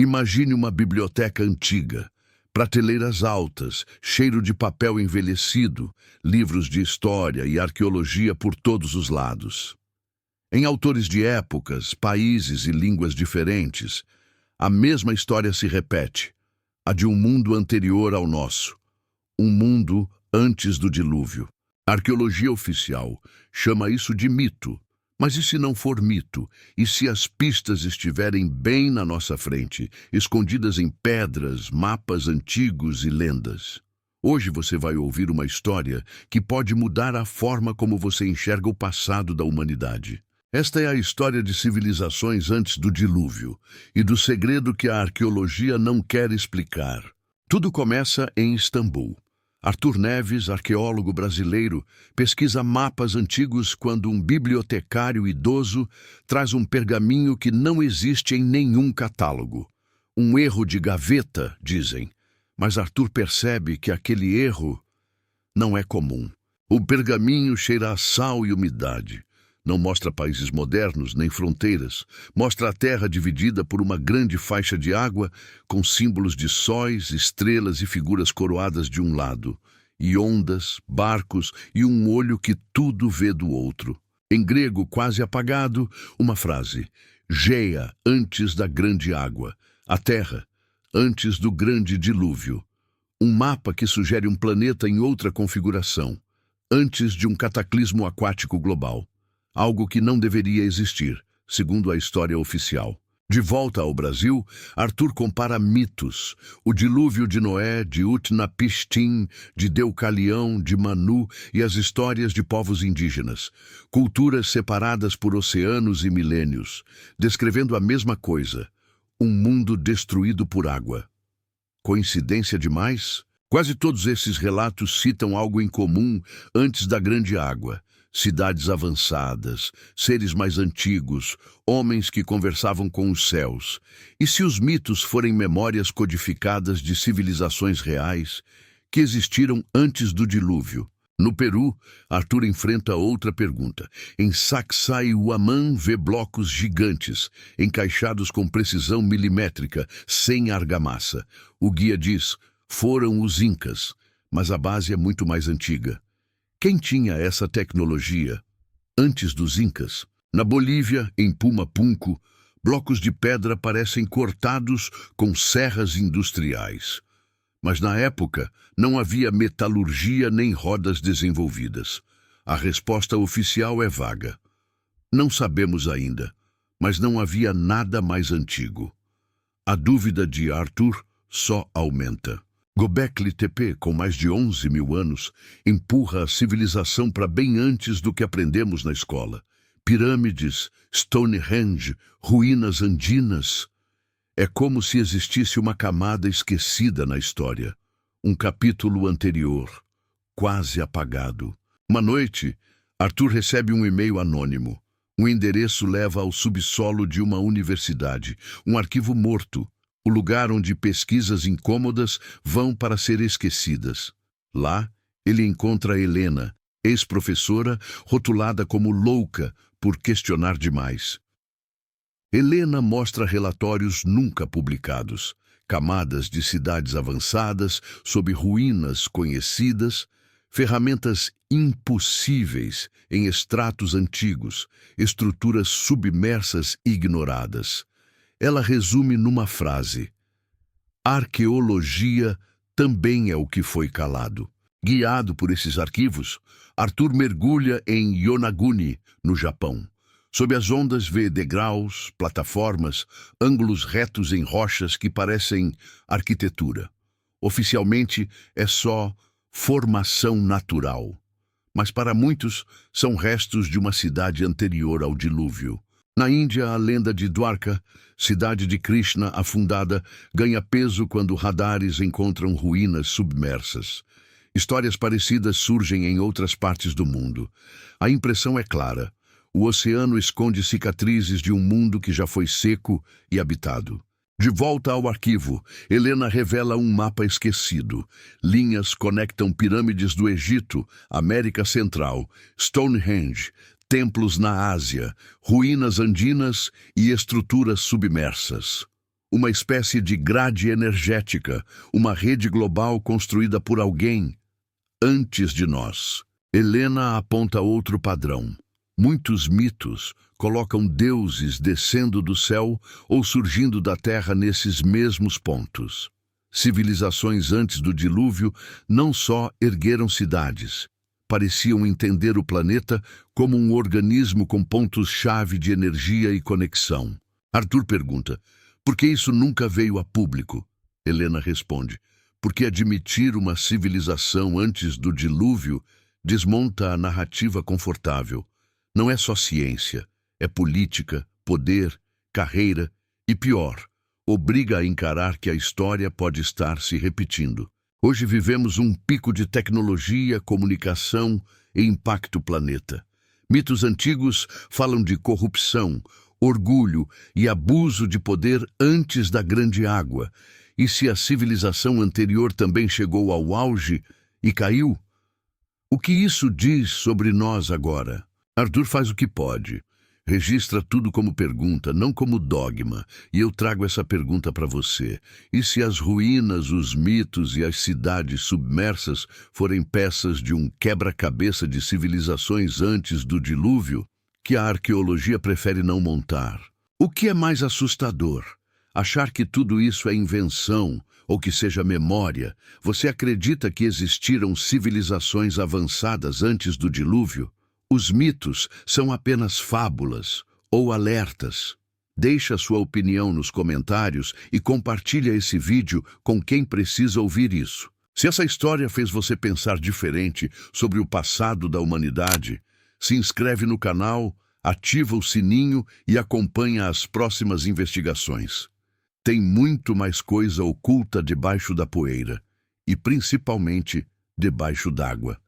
Imagine uma biblioteca antiga, prateleiras altas, cheiro de papel envelhecido, livros de história e arqueologia por todos os lados. Em autores de épocas, países e línguas diferentes, a mesma história se repete, a de um mundo anterior ao nosso, um mundo antes do dilúvio. A arqueologia oficial chama isso de mito, mas e se não for mito? E se as pistas estiverem bem na nossa frente, escondidas em pedras, mapas antigos e lendas? Hoje você vai ouvir uma história que pode mudar a forma como você enxerga o passado da humanidade. Esta é a história de civilizações antes do dilúvio e do segredo que a arqueologia não quer explicar. Tudo começa em Istambul. Arthur Neves, arqueólogo brasileiro, pesquisa mapas antigos quando um bibliotecário idoso traz um pergaminho que não existe em nenhum catálogo. Um erro de gaveta, dizem, mas Arthur percebe que aquele erro não é comum. O pergaminho cheira a sal e umidade. Não mostra países modernos nem fronteiras. Mostra a terra dividida por uma grande faixa de água com símbolos de sóis, estrelas e figuras coroadas de um lado, e ondas, barcos e um olho que tudo vê do outro. Em grego quase apagado, uma frase: Geia, antes da grande água. A terra, antes do grande dilúvio. Um mapa que sugere um planeta em outra configuração, antes de um cataclismo aquático global. Algo que não deveria existir, segundo a história oficial. De volta ao Brasil, Arthur compara mitos: o dilúvio de Noé, de Utnapishtim, de Deucalião, de Manu e as histórias de povos indígenas, culturas separadas por oceanos e milênios, descrevendo a mesma coisa: um mundo destruído por água. Coincidência demais? Quase todos esses relatos citam algo em comum antes da grande água. Cidades avançadas, seres mais antigos, homens que conversavam com os céus. E se os mitos forem memórias codificadas de civilizações reais que existiram antes do dilúvio? No Peru, Arthur enfrenta outra pergunta. Em Sacsayhuamán vê blocos gigantes, encaixados com precisão milimétrica, sem argamassa. O guia diz: foram os Incas, mas a base é muito mais antiga. Quem tinha essa tecnologia antes dos Incas? Na Bolívia, em Pumapunku, blocos de pedra parecem cortados com serras industriais. Mas na época não havia metalurgia nem rodas desenvolvidas. A resposta oficial é vaga. Não sabemos ainda, mas não havia nada mais antigo. A dúvida de Arthur só aumenta. Göbekli Tepe, com mais de 11 mil anos, empurra a civilização para bem antes do que aprendemos na escola. Pirâmides, Stonehenge, ruínas andinas. É como se existisse uma camada esquecida na história. Um capítulo anterior, quase apagado. Uma noite, Arthur recebe um e-mail anônimo. Um endereço leva ao subsolo de uma universidade, um arquivo morto. O lugar onde pesquisas incômodas vão para ser esquecidas. Lá, ele encontra Helena, ex-professora, rotulada como louca por questionar demais. Helena mostra relatórios nunca publicados, camadas de cidades avançadas sob ruínas conhecidas, ferramentas impossíveis em estratos antigos, estruturas submersas ignoradas. Ela resume numa frase: arqueologia também é o que foi calado. Guiado por esses arquivos, Arthur mergulha em Yonaguni, no Japão. Sob as ondas vê degraus, plataformas, ângulos retos em rochas que parecem arquitetura. Oficialmente é só formação natural, mas para muitos são restos de uma cidade anterior ao dilúvio. Na Índia, a lenda de Dwarka, cidade de Krishna afundada, ganha peso quando radares encontram ruínas submersas. Histórias parecidas surgem em outras partes do mundo. A impressão é clara: o oceano esconde cicatrizes de um mundo que já foi seco e habitado. De volta ao arquivo, Helena revela um mapa esquecido. Linhas conectam pirâmides do Egito, América Central, Stonehenge, templos na Ásia, ruínas andinas e estruturas submersas. uma espécie de grade energética, uma rede global construída por alguém antes de nós. Helena aponta outro padrão. Muitos mitos colocam deuses descendo do céu ou surgindo da terra nesses mesmos pontos. Civilizações antes do dilúvio não só ergueram cidades, pareciam entender o planeta como um organismo com pontos-chave de energia e conexão. Arthur pergunta: por que isso nunca veio a público? Helena responde: porque admitir uma civilização antes do dilúvio desmonta a narrativa confortável. Não é só ciência, é política, poder, carreira e, pior, obriga a encarar que a história pode estar se repetindo. Hoje vivemos um pico de tecnologia, comunicação e impacto planeta. Mitos antigos falam de corrupção, orgulho e abuso de poder antes da Grande Água. E se a civilização anterior também chegou ao auge e caiu? O que isso diz sobre nós agora? Arthur faz o que pode. Registra tudo como pergunta, não como dogma. E eu trago essa pergunta para você. E se as ruínas, os mitos e as cidades submersas forem peças de um quebra-cabeça de civilizações antes do dilúvio, que a arqueologia prefere não montar? O que é mais assustador? Achar que tudo isso é invenção ou que seja memória? Você acredita que existiram civilizações avançadas antes do dilúvio? Os mitos são apenas fábulas ou alertas? Deixa sua opinião nos comentários e compartilha esse vídeo com quem precisa ouvir isso. Se essa história fez você pensar diferente sobre o passado da humanidade, se inscreve no canal, ativa o sininho e acompanha as próximas investigações. Tem muito mais coisa oculta debaixo da poeira e, principalmente, debaixo d'água.